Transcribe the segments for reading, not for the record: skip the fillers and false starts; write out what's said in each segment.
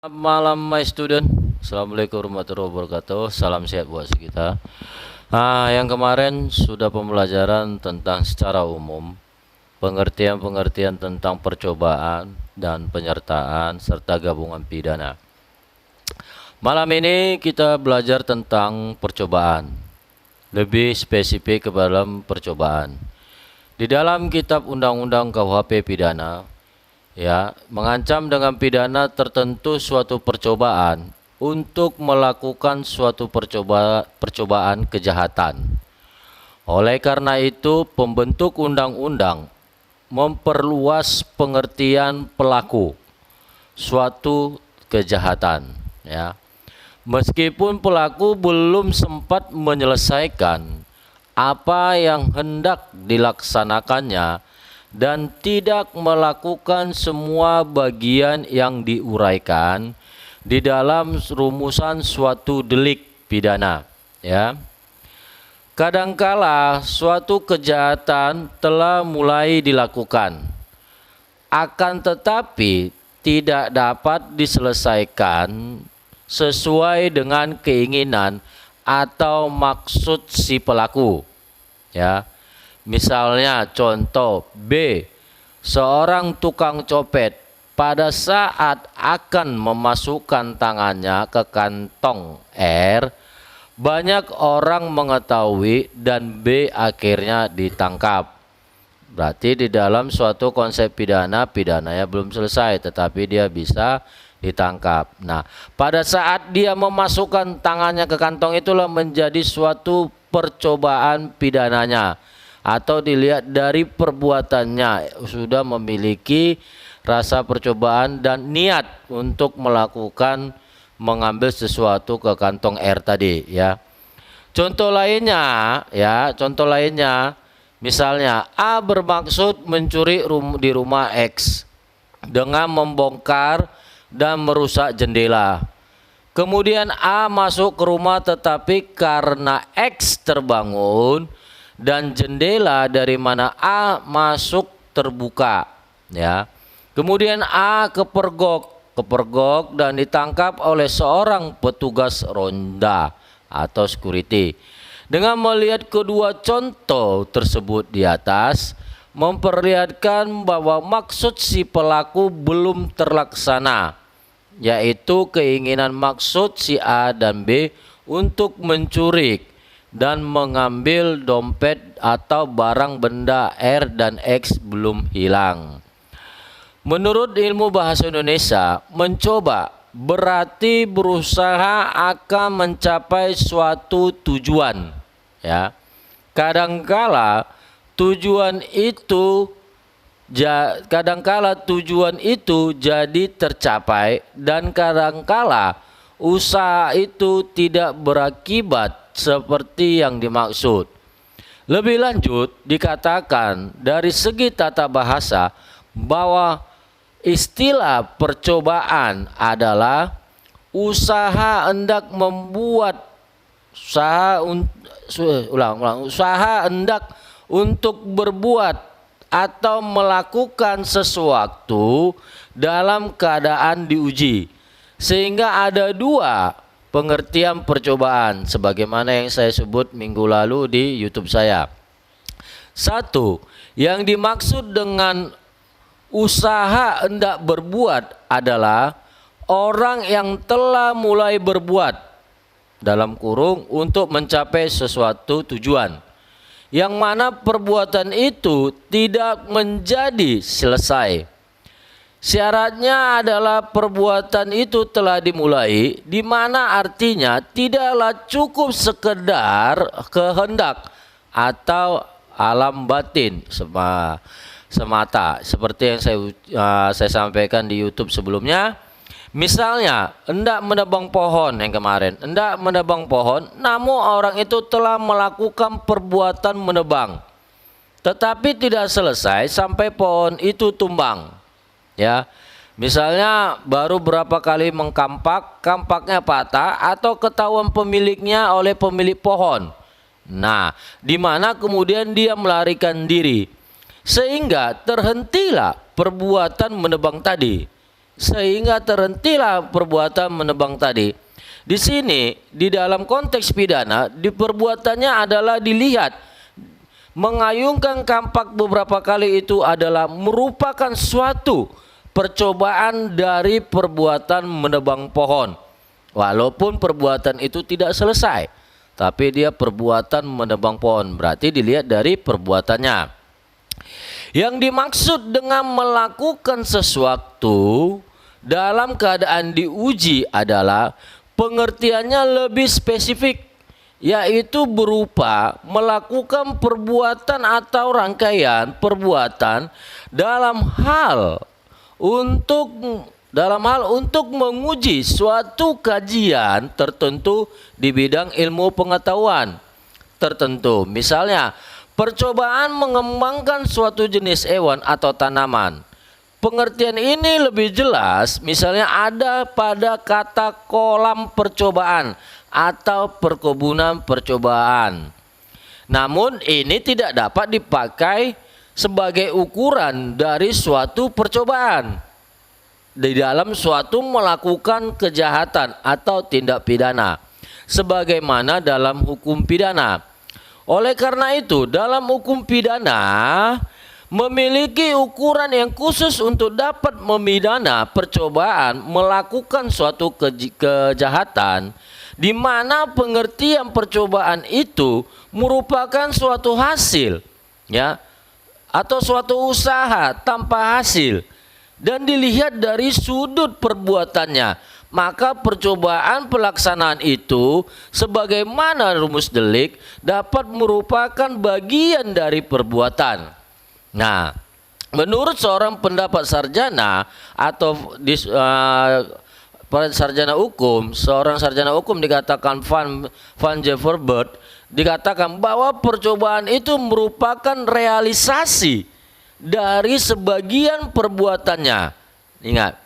Selamat malam my student. Assalamualaikum warahmatullahi wabarakatuh. Salam sehat buat kita. Yang kemarin sudah pembelajaran tentang secara umum, pengertian-pengertian tentang percobaan dan penyertaan serta gabungan pidana. Malam ini kita belajar tentang percobaan. Lebih spesifik ke dalam percobaan. Di dalam kitab Undang-Undang KUHP pidana, mengancam dengan pidana tertentu suatu percobaan untuk melakukan suatu percobaan kejahatan. Oleh karena itu, pembentuk undang-undang memperluas pengertian pelaku suatu kejahatan, Meskipun pelaku belum sempat menyelesaikan apa yang hendak dilaksanakannya dan tidak melakukan semua bagian yang diuraikan di dalam rumusan suatu delik pidana, Kadangkala suatu kejahatan telah mulai dilakukan, akan tetapi tidak dapat diselesaikan sesuai dengan keinginan atau maksud si pelaku, Misalnya contoh B, seorang tukang copet pada saat akan memasukkan tangannya ke kantong R, banyak orang mengetahui dan B akhirnya ditangkap. Berarti di dalam suatu konsep pidananya belum selesai tetapi dia bisa ditangkap. Nah, pada saat dia memasukkan tangannya ke kantong itulah menjadi suatu percobaan pidananya. Atau dilihat dari perbuatannya sudah memiliki rasa percobaan dan niat untuk mengambil sesuatu ke kantong R tadi, Contoh lainnya, misalnya A bermaksud mencuri di rumah X dengan membongkar dan merusak jendela. Kemudian A masuk ke rumah tetapi karena X terbangun dan jendela dari mana A masuk terbuka, Kemudian A kepergok dan ditangkap oleh seorang petugas ronda atau security. Dengan melihat kedua contoh tersebut di atas, memperlihatkan bahwa maksud si pelaku belum terlaksana, yaitu keinginan maksud si A dan B untuk mencuri dan mengambil dompet atau barang benda R dan X belum hilang. Menurut ilmu bahasa Indonesia, mencoba berarti berusaha akan mencapai suatu tujuan, Kadangkala tujuan itu jadi tercapai dan kadangkala usaha itu tidak berakibat seperti yang dimaksud. Lebih lanjut dikatakan dari segi tata bahasa bahwa istilah percobaan adalah usaha hendak untuk berbuat atau melakukan sesuatu dalam keadaan diuji. Sehingga ada dua pengertian percobaan sebagaimana yang saya sebut minggu lalu di YouTube saya. Satu, yang dimaksud dengan usaha hendak berbuat adalah orang yang telah mulai berbuat dalam kurung untuk mencapai sesuatu tujuan, yang mana perbuatan itu tidak menjadi selesai. Syaratnya adalah perbuatan itu telah dimulai, di mana artinya tidaklah cukup sekedar kehendak atau alam batin semata, seperti yang saya sampaikan di YouTube sebelumnya. Misalnya hendak menebang pohon yang kemarin, namun orang itu telah melakukan perbuatan menebang, tetapi tidak selesai sampai pohon itu tumbang. Misalnya baru berapa kali kampaknya patah atau ketahuan pemiliknya oleh pemilik pohon. Nah, di mana kemudian dia melarikan diri sehingga terhentilah perbuatan menebang tadi. sehingga terhentilah perbuatan menebang tadi. Di sini di dalam konteks pidana, di perbuatannya adalah dilihat mengayunkan kampak beberapa kali itu adalah merupakan suatu percobaan dari perbuatan menebang pohon. Walaupun perbuatan itu tidak selesai, tapi dia perbuatan menebang pohon, berarti dilihat dari perbuatannya. Yang dimaksud dengan melakukan sesuatu dalam keadaan diuji adalah pengertiannya lebih spesifik, yaitu berupa melakukan perbuatan atau rangkaian perbuatan dalam hal untuk menguji suatu kajian tertentu di bidang ilmu pengetahuan tertentu. Misalnya, percobaan mengembangkan suatu jenis hewan atau tanaman. Pengertian ini lebih jelas misalnya ada pada kata kolam percobaan atau perkebunan percobaan. Namun ini tidak dapat dipakai sebagai ukuran dari suatu percobaan di dalam suatu melakukan kejahatan atau tindak pidana sebagaimana dalam hukum pidana. Oleh karena itu, dalam hukum pidana memiliki ukuran yang khusus untuk dapat memidana percobaan melakukan suatu kejahatan, di mana pengertian percobaan itu merupakan suatu hasil, ya, atau suatu usaha tanpa hasil, dan dilihat dari sudut perbuatannya. Maka percobaan pelaksanaan itu sebagaimana rumus delik dapat merupakan bagian dari perbuatan. Nah, menurut seorang pendapat sarjana atau seorang sarjana hukum dikatakan Van Jeverberg, dikatakan bahwa percobaan itu merupakan realisasi dari sebagian perbuatannya. Ingat,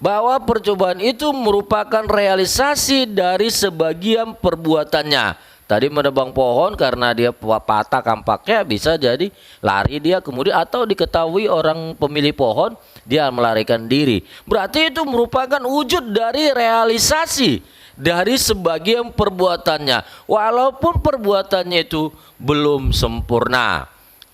bahwa percobaan itu merupakan realisasi dari sebagian perbuatannya. Tadi menebang pohon karena dia patah kampaknya, bisa jadi lari dia kemudian, atau diketahui orang pemilik pohon dia melarikan diri. Berarti itu merupakan wujud dari realisasi dari sebagian perbuatannya, walaupun perbuatannya itu belum sempurna.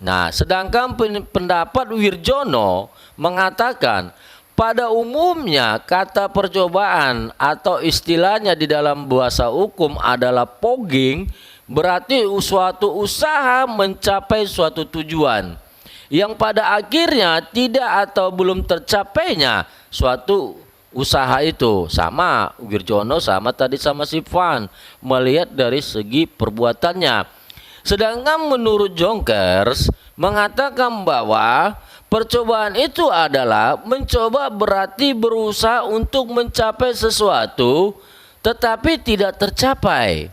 Nah, sedangkan pendapat Wirjono mengatakan pada umumnya kata percobaan atau istilahnya di dalam bahasa hukum adalah pogging, berarti suatu usaha mencapai suatu tujuan yang pada akhirnya tidak atau belum tercapainya suatu usaha itu. Sama Wirjono sama tadi sama si Van melihat dari segi perbuatannya. Sedangkan menurut Jonkers mengatakan bahwa percobaan itu adalah mencoba, berarti berusaha untuk mencapai sesuatu tetapi tidak tercapai.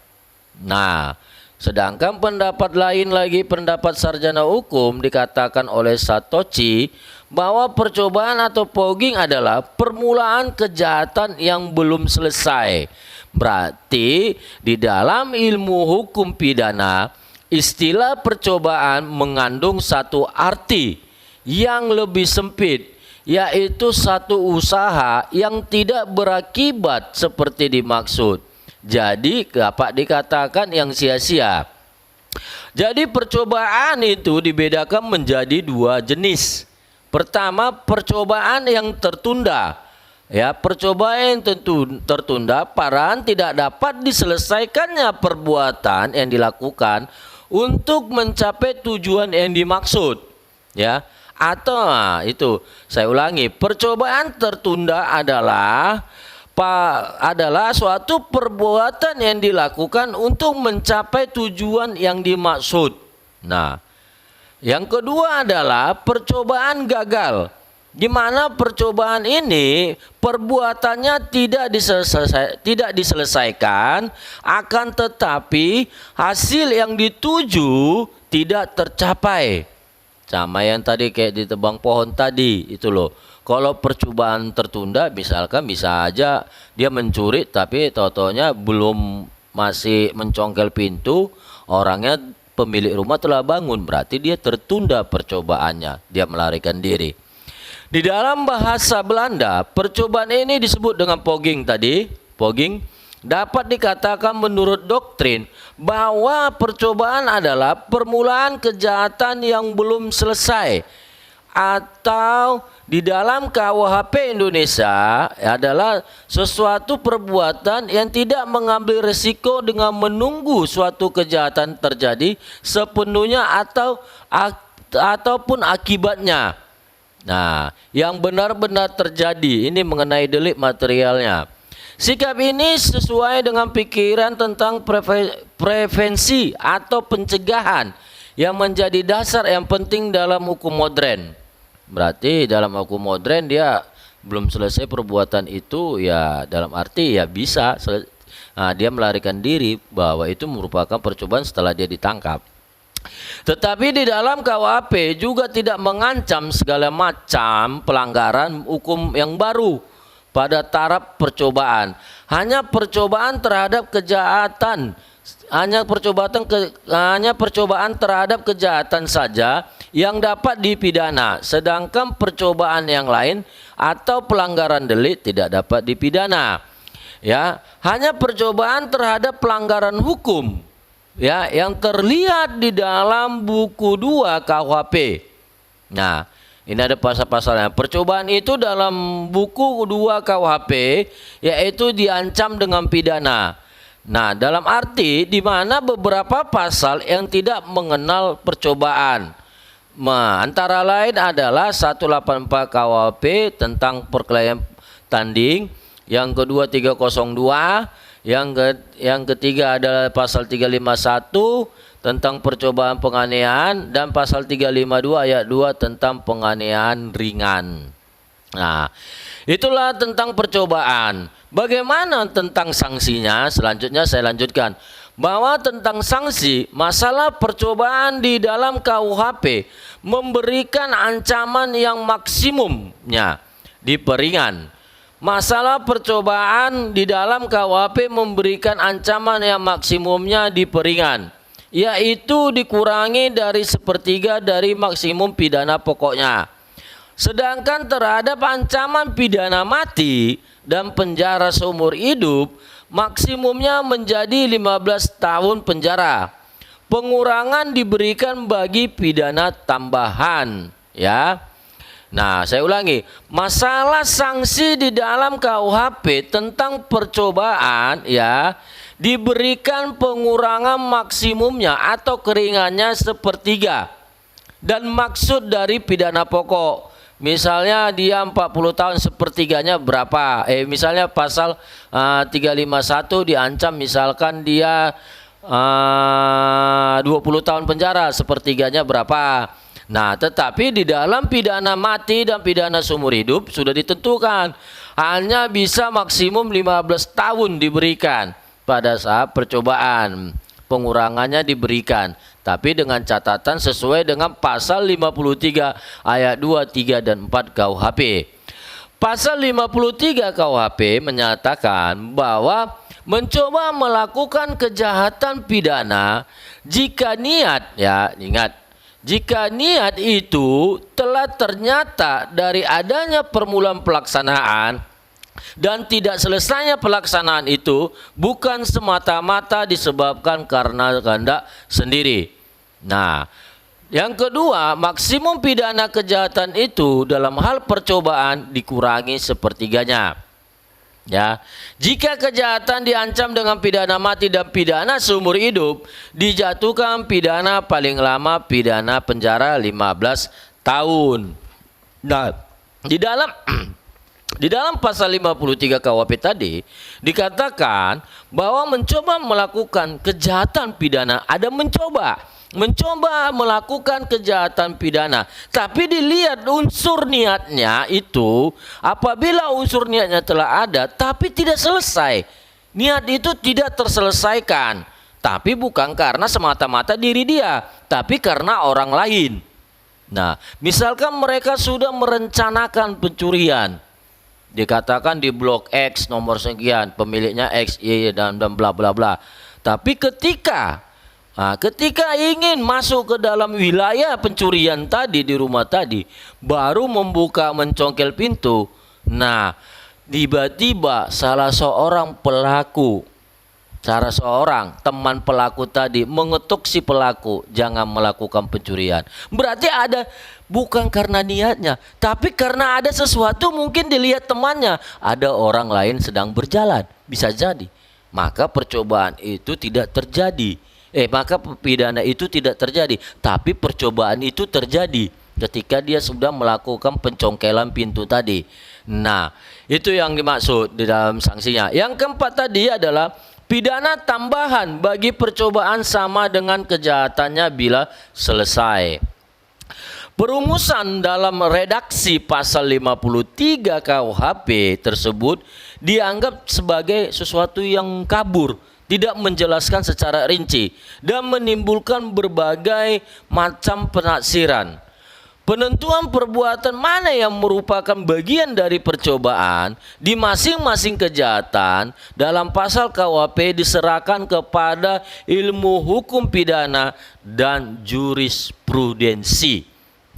Nah, sedangkan pendapat lain lagi, pendapat sarjana hukum, dikatakan oleh Satoshi bahwa percobaan atau pogging adalah permulaan kejahatan yang belum selesai. Berarti di dalam ilmu hukum pidana, istilah percobaan mengandung satu arti yang lebih sempit, yaitu satu usaha yang tidak berakibat seperti dimaksud. Jadi dapat dikatakan yang sia-sia. Jadi percobaan itu dibedakan menjadi dua jenis. Pertama, percobaan yang tertunda. Ya, percobaan yang tertunda parahan tidak dapat diselesaikannya perbuatan yang dilakukan untuk mencapai tujuan yang dimaksud. Ya, atau itu saya ulangi, percobaan tertunda adalah suatu perbuatan yang dilakukan untuk mencapai tujuan yang dimaksud. Nah, yang kedua adalah percobaan gagal, di mana percobaan ini perbuatannya tidak diselesaikan, akan tetapi hasil yang dituju tidak tercapai. Sama yang tadi kayak ditebang pohon tadi itu loh. Kalau percobaan tertunda, misalkan bisa aja dia mencuri tapi tau-taunya belum, masih mencongkel pintu, orangnya pemilik rumah telah bangun, berarti dia tertunda percobaannya, dia melarikan diri. Di dalam bahasa Belanda, percobaan ini disebut dengan pogging tadi. Pogging dapat dikatakan menurut doktrin bahwa percobaan adalah permulaan kejahatan yang belum selesai, atau di dalam KUHP Indonesia adalah sesuatu perbuatan yang tidak mengambil risiko dengan menunggu suatu kejahatan terjadi sepenuhnya ataupun akibatnya. Nah, yang benar-benar terjadi ini mengenai delik materialnya. Sikap ini sesuai dengan pikiran tentang prevensi atau pencegahan yang menjadi dasar yang penting dalam hukum modern. Berarti dalam hukum modern dia belum selesai perbuatan itu, ya dalam arti ya bisa dia melarikan diri, bahwa itu merupakan percobaan setelah dia ditangkap. Tetapi di dalam KUHP juga tidak mengancam segala macam pelanggaran hukum yang baru pada taraf percobaan. Hanya percobaan terhadap kejahatan, hanya percobaan terhadap kejahatan saja yang dapat dipidana, sedangkan percobaan yang lain atau pelanggaran delik tidak dapat dipidana. Ya, hanya percobaan terhadap pelanggaran hukum, ya, yang terlihat di dalam buku 2 KUHP. Nah, ini ada pasal-pasalnya. Percobaan itu dalam buku 2 KUHP yaitu diancam dengan pidana. Nah, dalam arti di mana beberapa pasal yang tidak mengenal percobaan. Antara lain adalah 184 KUHP tentang perkelahian tanding, yang kedua 302, yang ketiga adalah pasal 351 tentang percobaan penganiayaan, dan pasal 352 ayat 2 tentang penganiayaan ringan. Nah, itulah tentang percobaan. Bagaimana tentang sanksinya? Selanjutnya saya lanjutkan bahwa tentang sanksi, masalah percobaan di dalam KUHP memberikan ancaman yang maksimumnya diperingan. Masalah percobaan di dalam KUHP memberikan ancaman yang maksimumnya diperingan, yaitu dikurangi dari 1/3 dari maksimum pidana pokoknya. Sedangkan terhadap ancaman pidana mati dan penjara seumur hidup, maksimumnya menjadi 15 tahun penjara. Pengurangan diberikan bagi pidana tambahan, ya. Nah, saya ulangi, masalah sanksi di dalam KUHP tentang percobaan, ya, diberikan pengurangan maksimumnya atau keringannya 1/3 dan maksud dari pidana pokok. Misalnya dia 40 tahun, 1/3-nya berapa? Misalnya pasal 351 diancam misalkan dia 20 tahun penjara, 1/3-nya berapa? Nah, tetapi di dalam pidana mati dan pidana seumur hidup sudah ditentukan hanya bisa maksimum 15 tahun diberikan pada saat percobaan. Pengurangannya diberikan, tapi dengan catatan sesuai dengan pasal 53 ayat 2, 3, dan 4 KUHP. Pasal 53 KUHP menyatakan bahwa mencoba melakukan kejahatan pidana jika niat, ya ingat, jika niat itu telah ternyata dari adanya permulaan pelaksanaan dan tidak selesainya pelaksanaan itu bukan semata-mata disebabkan karena kehendak sendiri. Nah, yang kedua, maksimum pidana kejahatan itu dalam hal percobaan dikurangi 1/3-nya. Ya, jika kejahatan diancam dengan pidana mati dan pidana seumur hidup, dijatuhkan pidana paling lama pidana penjara 15 tahun. Nah, di dalam pasal 53 KUHP tadi dikatakan bahwa mencoba melakukan kejahatan pidana, ada mencoba melakukan kejahatan pidana, tapi dilihat unsur niatnya itu. Apabila unsur niatnya telah ada tapi tidak selesai, niat itu tidak terselesaikan, tapi bukan karena semata-mata diri dia, tapi karena orang lain. Nah, misalkan mereka sudah merencanakan pencurian, dikatakan di blok X nomor sekian, pemiliknya X, Y, dan bla bla bla, tapi ketika Nah, ketika ingin masuk ke dalam wilayah pencurian tadi di rumah tadi, baru membuka mencongkel pintu. Nah, tiba-tiba salah seorang teman pelaku tadi mengetuk si pelaku, jangan melakukan pencurian. Berarti ada, bukan karena niatnya, tapi karena ada sesuatu, mungkin dilihat temannya, ada orang lain sedang berjalan, bisa jadi. Maka percobaan itu tidak terjadi. Maka pidana itu tidak terjadi, tapi percobaan itu terjadi ketika dia sudah melakukan pencongkelan pintu tadi. Nah, itu yang dimaksud di dalam sanksinya. Yang keempat tadi adalah pidana tambahan bagi percobaan sama dengan kejahatannya bila selesai. Perumusan dalam redaksi pasal 53 KUHP tersebut dianggap sebagai sesuatu yang kabur, tidak menjelaskan secara rinci, dan menimbulkan berbagai macam penafsiran. Penentuan perbuatan mana yang merupakan bagian dari percobaan di masing-masing kejahatan dalam pasal KUHP diserahkan kepada ilmu hukum pidana dan jurisprudensi.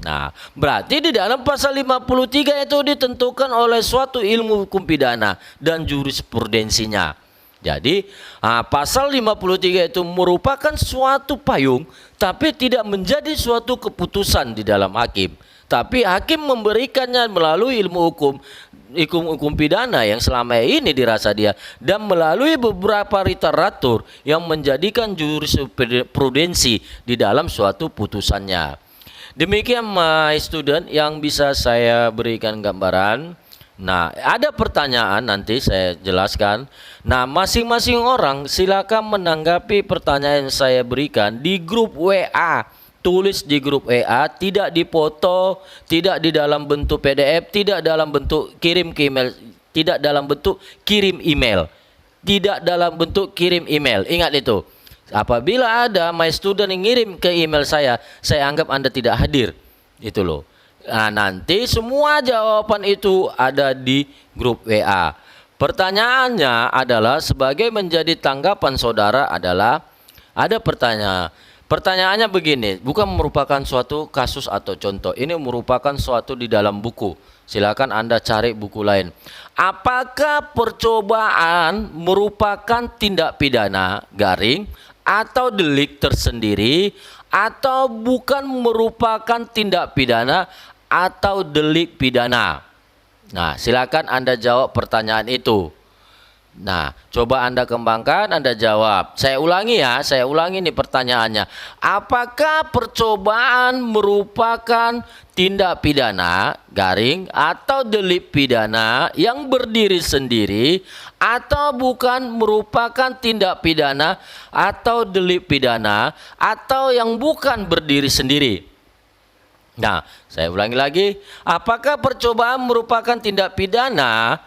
Nah, berarti di dalam pasal 53 itu ditentukan oleh suatu ilmu hukum pidana dan jurisprudensinya. Jadi pasal 53 itu merupakan suatu payung, tapi tidak menjadi suatu keputusan di dalam hakim. Tapi hakim memberikannya melalui ilmu hukum pidana yang selama ini dirasa dia, dan melalui beberapa literatur yang menjadikan jurisprudensi di dalam suatu putusannya. Demikian my student yang bisa saya berikan gambaran. Nah, ada pertanyaan nanti saya jelaskan. Nah, masing-masing orang silakan menanggapi pertanyaan yang saya berikan di grup WA. Tulis di grup WA, tidak dipoto, tidak di dalam bentuk PDF, tidak dalam bentuk kirim ke email, tidak dalam bentuk kirim email. Tidak dalam bentuk kirim email. Ingat itu. Apabila ada my student yang ngirim ke email saya anggap Anda tidak hadir. Itu loh. Nah, nanti semua jawaban itu ada di grup WA. Pertanyaannya adalah, sebagai menjadi tanggapan saudara adalah, ada pertanyaan. Pertanyaannya begini, bukan merupakan suatu kasus atau contoh. Ini merupakan suatu di dalam buku. Silakan Anda cari buku lain. Apakah percobaan merupakan tindak pidana garing atau delik tersendiri, atau bukan merupakan tindak pidana atau delik pidana? Nah, silakan Anda jawab pertanyaan itu. Nah, coba Anda kembangkan, Anda jawab. Saya ulangi nih pertanyaannya. Apakah percobaan merupakan tindak pidana garing atau delik pidana yang berdiri sendiri, atau bukan merupakan tindak pidana atau delik pidana, atau yang bukan berdiri sendiri? Nah, saya ulangi lagi. Apakah percobaan merupakan tindak pidana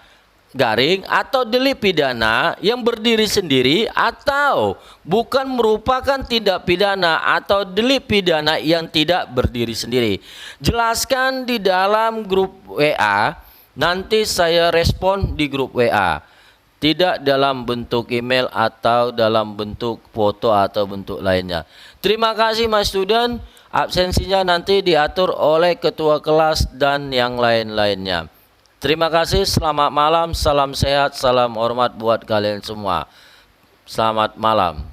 garing atau delik pidana yang berdiri sendiri, atau bukan merupakan tindak pidana atau delik pidana yang tidak berdiri sendiri? Jelaskan di dalam grup WA. Nanti saya respon di grup WA. Tidak dalam bentuk email atau dalam bentuk foto atau bentuk lainnya. Terima kasih my student. Absensinya nanti diatur oleh ketua kelas dan yang lain-lainnya. Terima kasih, selamat malam, salam sehat, salam hormat buat kalian semua. Selamat malam.